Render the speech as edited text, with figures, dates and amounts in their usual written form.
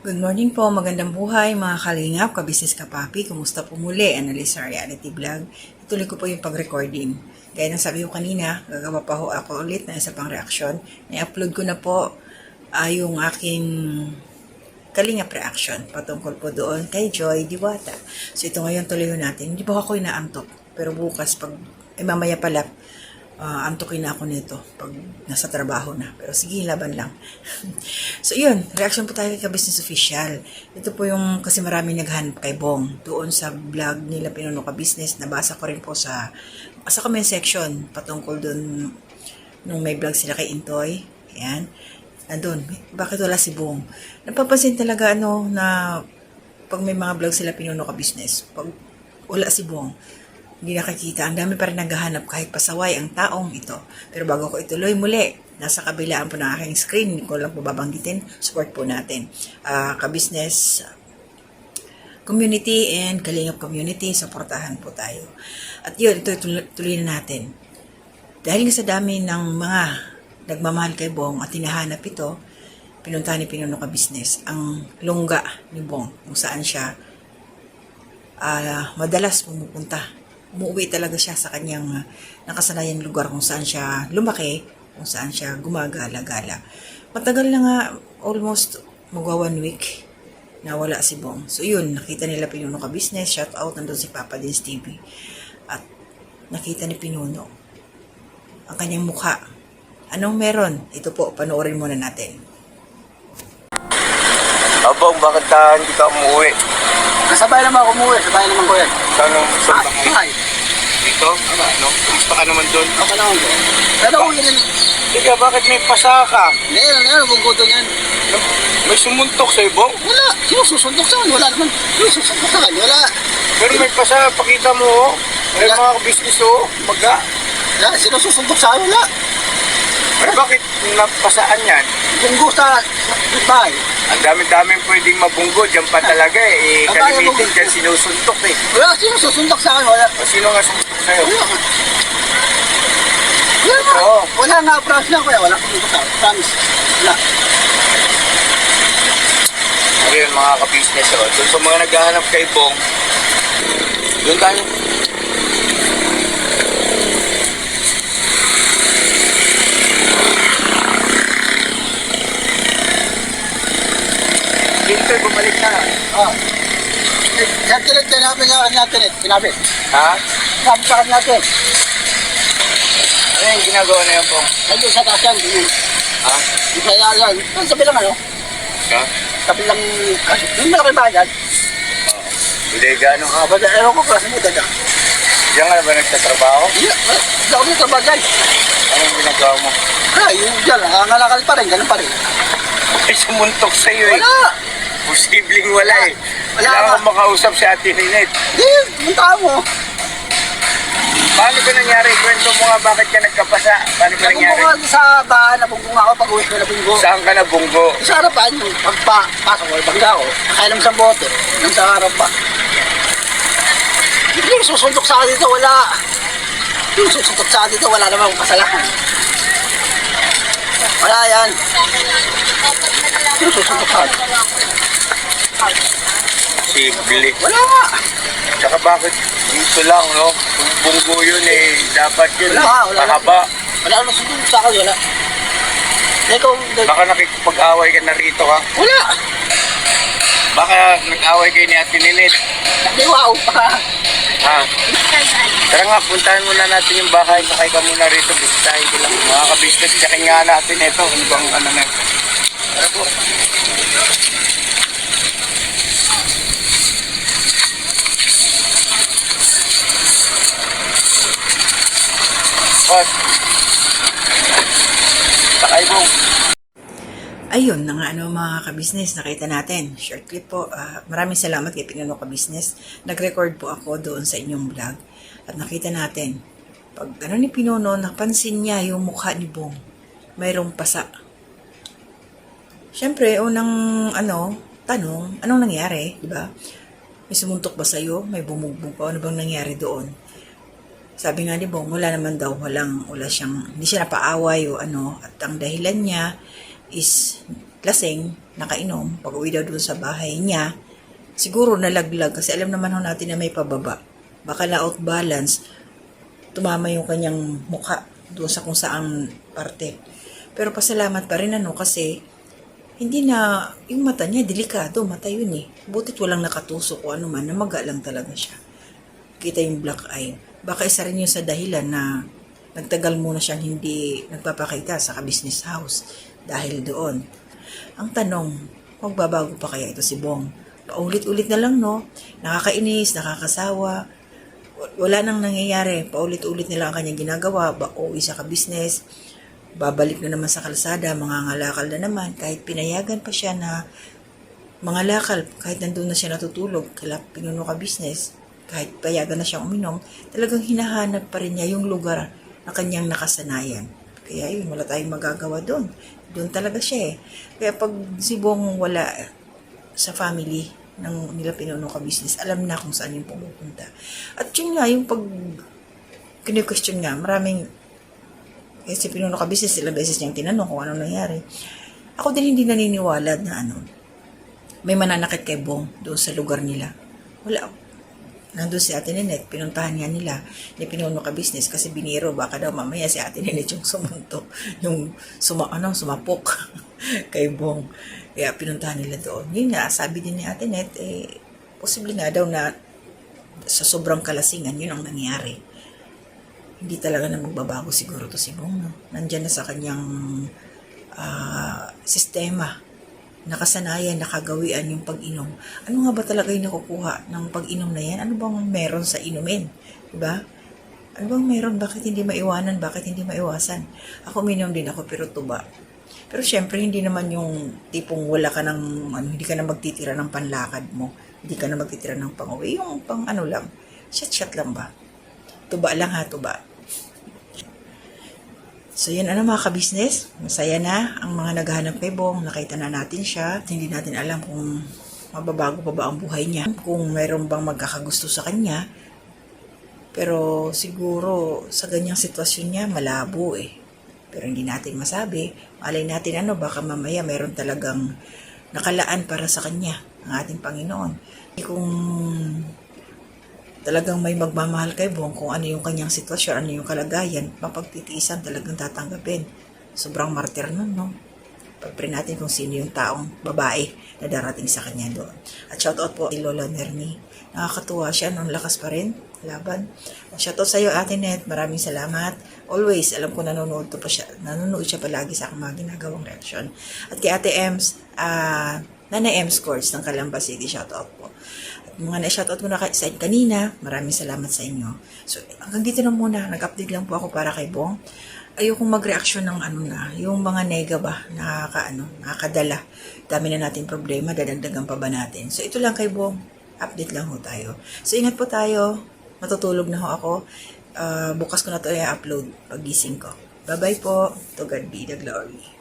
Good morning po, magandang buhay mga kalingap, kabisnes kapapi, kumusta po muli, Annalisa Reality Vlog. Ituloy ko po yung pag-recording. Gaya ng sabi ko kanina, gagawa pa ho ako ulit na isa pang reaction. Na-upload ko na po yung aking kalingap reaction patungkol po doon kay Joy Diwata. So ito ngayon tuloy natin. Hindi po ako inaantok, pero bukas pag, mamaya pala, antukin na ako nito pag nasa trabaho na. Pero sige, laban lang. So yun, reaction po tayo kay Ka-Business Official. Ito po yung kasi maraming naghanap kay Bong. Doon sa vlog nila Pinuno Ka-Business, nabasa ko rin po sa comment section patungkol doon nung may vlog sila kay Intoy. Ayan. Nandun, bakit wala si Bong? Napapansin talaga na pag may mga vlog sila Pinuno Ka-Business, pag wala si Bong, hindi nakikita. Ang dami pa rin naghahanap kahit pasaway ang taong ito. Pero bago ko ituloy muli, nasa kabilaan po ng aking screen, hindi ko lang po babanggitin, support po natin. Ka-business community and Kalingap community, supportahan po tayo. At yun, ito tuloy na natin. Dahil nga sa dami ng mga nagmamahal kay Bong at hinahanap ito, pinunta ni Pinuno Ka-Business ang lungga ni Bong, kung saan siya madalas pumupunta. Umuwi talaga siya sa kanyang nakasanayang lugar kung saan siya lumaki, kung saan siya gumagala-gala. Matagal na nga, almost magwa 1 week na wala si Bong. So yun, nakita nila Pinuno Ka-Business, shout out, nandun si Papa Dins TV. At nakita ni Pinuno ang kanyang mukha. Anong meron? Ito po, panoorin muna natin. Abang, bakit hindi ka umuwi? Nasabay naman ako umuwi, sabay naman ko yan. Saan ba kayo? Ay, Dito? Ano? Kumusta ka naman doon? ako naman ko. Pero uwi rin. Teka, bakit may pasa ka? Meron, bungko doon yan. May sumuntok sa ibong? Wala, sino susundok sa akin? Wala naman. Sino susundok sa akin? Wala. Pero may pasa, pakita mo oh. May mga business oh, maga. Wala, sino susundok sa akin? Wala. Pero bakit napasaan yan? Bungko sa bahay. Ang dami-daming pwedeng mabunggo, dyan pa talaga eh. Kalimitin dyan sinusuntok eh. Wala, sino susundok sa akin? Wala. O sino nga sumuntok sa'yo? Wala. Wala nga. Oo. Wala nga, promise na kuya. Wala susundok sa akin. Promise. Wala. Ayun mga ka-business oh. Doon sa mga naghahanap kay Bong, doon tayo. Dito, bumalik na. Ah. Sa tilit, tinapin nga natin eh. Tinapin. Ha? Tinapin sa akin natin. Ano yung ginagawa na yan, Bong? Nandun sa taas yan. Ha? Yung kaya yan. Ang sabi lang ano? Ha? Sabi lang. Yung malaki ba yan? Hindi, gaano ka? Bada, ewan ko klase mo dada. Diyan ka na ba nagtatrabaho? Hindi ako dito ba dyan? Anong ginagawa mo? Yung dyan, nangangalakal pa rin, ganun pa rin. Ay, sumuntok sa'yo eh. Wala! Posibleng wala eh. Wala Kailangan ka. kang makausap si Ate Ninette. Hindi, punta mo. Paano ba nangyari? Kwento mo nga bakit ka nagkapasa? Paano ba nangyari? Nabungko ako sa bahan, nabungko ako pag uwi ko nabungko. Saan ka nabunggo? Sa harapan, yung pagpasok ko, bangga ko, nakailam sa bote, nang sa harap pa. Hindi yung susundok sa akin dito, wala. Yung susundok sa akin dito, wala naman akong kasalanan. Wala yan. Yung susundok sa akin. Posible. Wala nga. Tsaka bakit dito lang, no? Kung bunggo yun eh, dapat yun. Wala. Mahaba. Wala akong susundok sa akin, wala. Ikaw, Baka nakikipag-away ka na rito ha? wala. Baka nag-away kayo ni Ate Ninette. Hindi, wow pa. Ha? Tara nga, puntahan muna natin yung bahay. Sakay ka muna rito. Bisitahin ko lang. Mga ka-business, checkin nga natin ito. Ano bang ano na. Tara po. Boss. Sakay mo. Ayun na nga mga ka-business, nakita natin. Short clip po. Maraming salamat kay Pinuno Ka-Business. Nag-record po ako doon sa inyong vlog. At nakita natin, pag ni Pinuno, napansin niya yung mukha ni Bong. Mayroong pasa. Siyempre, unang tanong, anong nangyari? Diba? May sumuntok ba sa'yo? May bumugbog pa? Ano bang nangyari doon? Sabi nga ni Bong, wala naman daw, wala siyang, hindi siya napaaway o ano, at ang dahilan niya is lasing, nakainom, pag uwi daw doon sa bahay niya, siguro nalaglag kasi alam naman ho natin na may pababa. Baka na-out balance, tumama yung kanyang mukha doon sa kung saang parte. Pero pasalamat pa rin kasi hindi na, yung mata niya, delikado, mata yun eh. Butit walang nakatusok o ano man, namaga lang talaga siya. Kita yung black eye. Baka isa rin yun sa dahilan na nagtagal muna siyang hindi nagpapakita sa business house dahil doon. Ang tanong, magbabago pa kaya ito si Bong? Paulit-ulit na lang, no? Nakakainis, nakakasawa. Wala nang nangyayari. Paulit-ulit nila ang kanyang ginagawa. Uwi sa business. Babalik na naman sa kalsada. Mangangalakal na naman. Kahit pinayagan pa siya na mangalakal. Kahit nandun na siya natutulog. Kaya pinuno ka business. Kahit payagan na siyang uminom. Talagang hinahanap pa rin niya yung lugar na kanyang nakasanayan. Kaya yun, wala tayong magagawa doon. Doon talaga siya eh. Kaya pag si Bong wala sa family ng nila pinuno ka business, alam na kung saan yung pumupunta. At yun nga, yung pag kine-question nga, maraming si pinuno ka business, ilang beses niyang tinanong kung ano nangyari. Ako din hindi naniniwala na may mananakit kay Bong doon sa lugar nila. Wala. Nandun si Ate Ninette, pinuntahan nga nila ni pinuno ka business kasi biniro, baka daw mamaya si Ate Ninette yung sumuntok, yung sumapok kay Bong. Kaya pinuntahan nila doon. Yun nga, sabi din ni Ate Ninette, posible nga daw na sa sobrang kalasingan, yun ang nangyari. Hindi talaga na magbabago siguro to si Bong. No? Nandyan na sa kanyang sistema. Nakasanayan, nakagawian yung pag-inom. Ano nga ba talaga yung nakukuha ng pag-inom na yan? Ano bang meron sa inumin? Diba? Ano bang meron? Bakit hindi maiwanan? Bakit hindi maiwasan? Ako minom din ako pero tuba. Pero syempre, hindi naman yung tipong wala ka ng, hindi ka na magtitira ng panlakad mo. Hindi ka na magtitira ng pang-uwi. Yung pang lang. Shot lang ba? Tuba lang ha, tuba. So yan mga ka-business, masaya na ang mga naghahanap kay Bong, nakita na natin siya. At hindi natin alam kung mababago pa ba ang buhay niya, kung mayroon bang magkakagusto sa kanya. Pero siguro sa ganyang sitwasyon niya, malabo eh. Pero hindi natin masabi. Malay natin baka mamaya mayroon talagang nakalaan para sa kanya, ang ating Panginoon. Kung talagang may magmamahal kay Bong kung ano yung kanyang sitwasyon, ano yung kalagayan, mapagtitiisan talagang tatanggapin. Sobrang martir nun, no? Pagpre natin kung sino yung taong babae na darating sa kanya doon. At shoutout po kay Lola Nernie. Nakakatuwa siya, nung lakas pa rin, laban. Shoutout sa iyo, Ate Net. Maraming salamat. Always, alam ko nanonood siya palagi sa aking mga ginagawang reaction. At kay Ate Ems, Nanay Ems Courts ng Calamba City, shoutout po. Mga na-shoutout ko na sa kanina, maraming salamat sa inyo. So, hanggang dito na muna. Nag-update lang po ako para kay Bong. Ayokong mag-reaction ng yung mga nega ba, nakakadala. Dami na natin problema, dadagdagan pa ba natin. So, ito lang kay Bong. Update lang ho tayo. So, ingat po tayo. Matutulog na ho ako. Bukas ko na ito i-upload pag gising ko. Bye-bye po. To God be the glory.